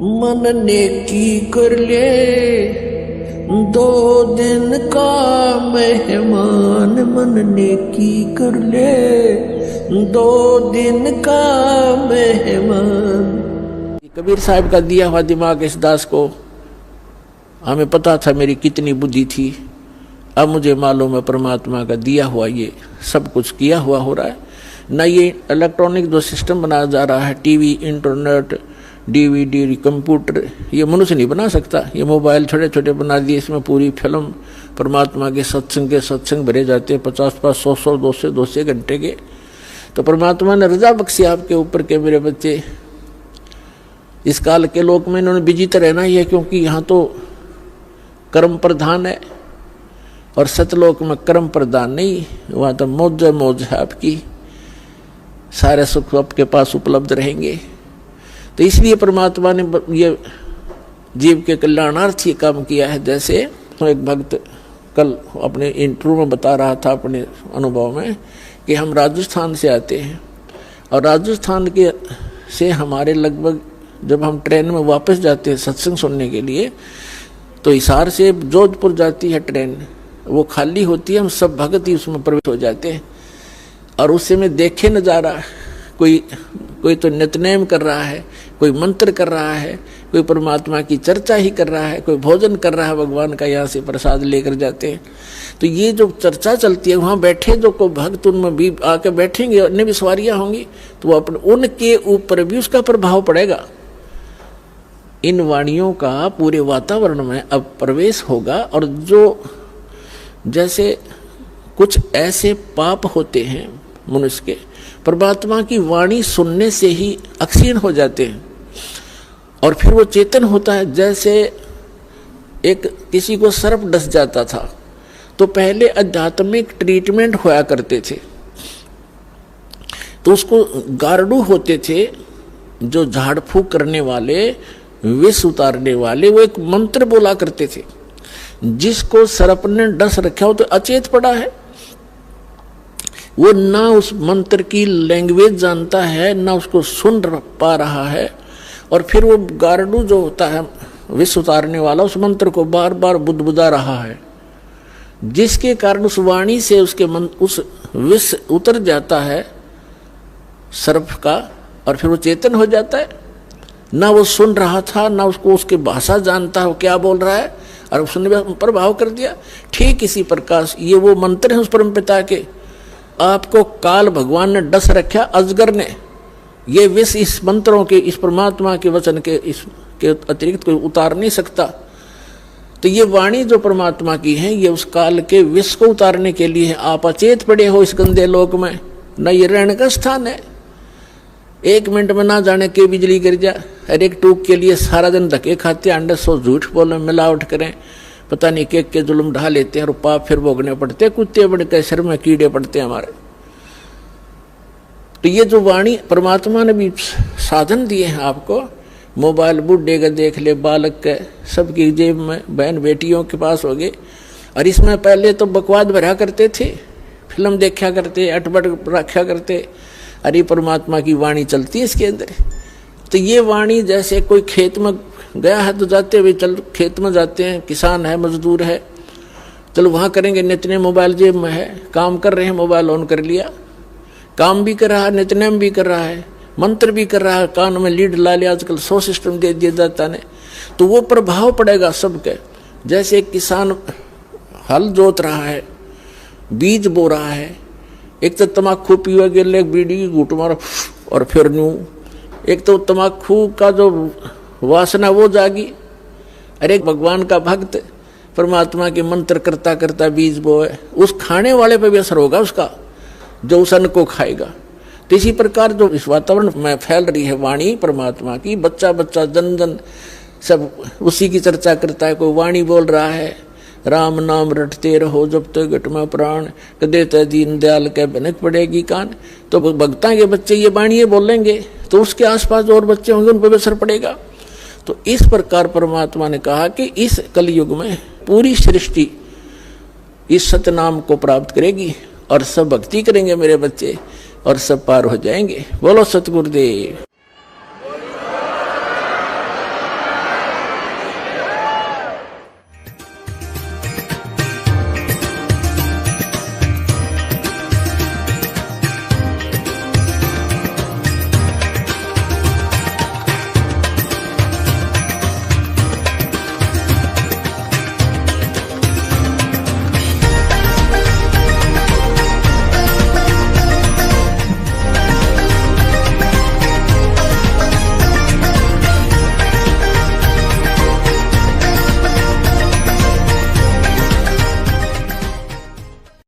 मन नेकी कर ले, 2 दिन का मेहमान। मन नेकी कर ले, 2 दिन का मेहमान। कबीर साहब का दिया हुआ दिमाग इस दास को, हमें पता था मेरी कितनी बुद्धि थी, अब मुझे मालूम है परमात्मा का दिया हुआ ये सब कुछ किया हुआ हो रहा है। न ये इलेक्ट्रॉनिक जो सिस्टम बनाया जा रहा है, टीवी, इंटरनेट, डीवीडी, कंप्यूटर, ये मनुष्य नहीं बना सकता। ये मोबाइल छोटे छोटे बना दिए, इसमें पूरी फिल्म परमात्मा के सत्संग भरे जाते हैं, 50-50, 100-100, 200 घंटे के। तो परमात्मा ने रजा बख्शी आपके ऊपर के मेरे बच्चे, इस काल के लोक में इन्होंने विजित रहना ही है, क्योंकि यहाँ तो कर्म प्रधान है और सतलोक में कर्म प्रधान नहीं, वहाँ तो मौज है आपकी, सारे सुख आपके पास उपलब्ध रहेंगे। तो इसलिए परमात्मा ने ये जीव के कल्याणार्थ ये काम किया है। जैसे एक भक्त कल अपने इंटरव्यू में बता रहा था अपने अनुभव में कि हम राजस्थान से आते हैं और राजस्थान के से हमारे लगभग जब हम ट्रेन में वापस जाते हैं सत्संग सुनने के लिए, तो हिसार से जोधपुर जाती है ट्रेन, वो खाली होती है, हम सब भगत ही उसमें प्रवेश हो जाते हैं। और उससे में देखे नजारा, कोई तो नित्यनेम कर रहा है, कोई मंत्र कर रहा है, कोई परमात्मा की चर्चा ही कर रहा है, कोई भोजन कर रहा है भगवान का, यहाँ से प्रसाद लेकर जाते हैं। तो ये जो चर्चा चलती है, वहाँ बैठे जो को भक्त उनमें भी आके बैठेंगे, अन्य भी सवारियाँ होंगी, तो वो अपने उनके ऊपर भी उसका प्रभाव पड़ेगा। इन वाणियों का पूरे वातावरण में अब प्रवेश होगा। और जो जैसे कुछ ऐसे पाप होते हैं मनुष्य के, परमात्मा की वाणी सुनने से ही अक्षीण हो जाते हैं और फिर वो चेतन होता है। जैसे एक किसी को सर्प डस जाता था तो पहले आध्यात्मिक ट्रीटमेंट होया करते थे, तो उसको गार्डू होते थे जो झाड़ फूक करने वाले, विष उतारने वाले, वो एक मंत्र बोला करते थे। जिसको सर्प ने डस रखा हो तो अचेत पड़ा है, वो ना उस मंत्र की लैंग्वेज जानता है, ना उसको सुन पा रहा है, और फिर वो गार्डू जो होता है विष उतारने वाला, उस मंत्र को बार बार बुदबुदा रहा है, जिसके कारण उस वाणी से उसके उस विष उतर जाता है सर्प का, और फिर वो चेतन हो जाता है। ना वो सुन रहा था, ना उसको उसकी भाषा जानता है वो क्या बोल रहा है, और उसने प्रभाव कर दिया। ठीक इसी प्रकार ये वो मंत्र है उस परमपिता के, आपको काल भगवान ने डस रखा, अजगर ने, ये विष इस मंत्रों के, इस परमात्मा के वचन के इसके अतिरिक्त कोई उतार नहीं सकता। तो ये वाणी जो परमात्मा की है, ये उस काल के विष को उतारने के लिए। आप अचेत पड़े हो इस गंदे लोक में, न ये रहने का स्थान है। 1 मिनट में ना जाने के बिजली गिर जाए, हर एक टूक के लिए सारा दिन धक्के खाते, अंडे सो झूठ बोले, मिलावट करें, पता नहीं के जुल्म ढा लेते हैं और पाप फिर भोगने पड़ते, कुत्ते बड़े के सिर में कीड़े पड़ते हैं हमारे। तो ये जो वाणी परमात्मा ने भी साधन दिए हैं आपको, मोबाइल बूढ़े का देख ले, बालक के, सबकी जेब में, बहन बेटियों के पास हो गए। और इसमें पहले तो बकवाद भरा करते थे, फिल्म देखा करते, अटपट रखा करते, अरे परमात्मा की वाणी चलती है इसके अंदर। तो ये वाणी जैसे कोई खेत में गया है तो जाते हुए, चल खेत में जाते हैं, किसान है, मजदूर है, चलो वहाँ करेंगे, नित्य मोबाइल जेब में है, काम कर रहे हैं, मोबाइल ऑन कर लिया, काम भी कर रहा है, नित्यनेम भी कर रहा है, मंत्र भी कर रहा है, कान में लीड ला लिया, आजकल 100 सिस्टम दे दिया जाता है, तो वो प्रभाव पड़ेगा सबके। जैसे एक किसान हल जोत रहा है, बीज बो रहा है, एक तो तम्बाकू पीवा गिर बीड़ी की घूट मारा और फिर न्यू, एक तो तम्बाकू का जो वासना वो जागी। अरे भगवान का भक्त परमात्मा के मंत्र करता करता बीज बोए, उस खाने वाले पे भी असर होगा उसका, जो उस अन्न को खाएगा। तो इसी प्रकार जो इस वातावरण में फैल रही है वाणी परमात्मा की, बच्चा बच्चा जन जन सब उसी की चर्चा करता है। कोई वाणी बोल रहा है, राम नाम रटते रहो जब तक घट में प्राण, कदे त दीन दयाल के बनक पड़ेगी कान। तो भक्ता के बच्चे ये वाणी बोलेंगे तो उसके आसपास और बच्चे होंगे, उन पर भी असर पड़ेगा। तो इस प्रकार परमात्मा ने कहा कि इस कलयुग में पूरी सृष्टि इस सतनाम को प्राप्त करेगी और सब भक्ति करेंगे मेरे बच्चे, और सब पार हो जाएंगे। बोलो सतगुरुदेव।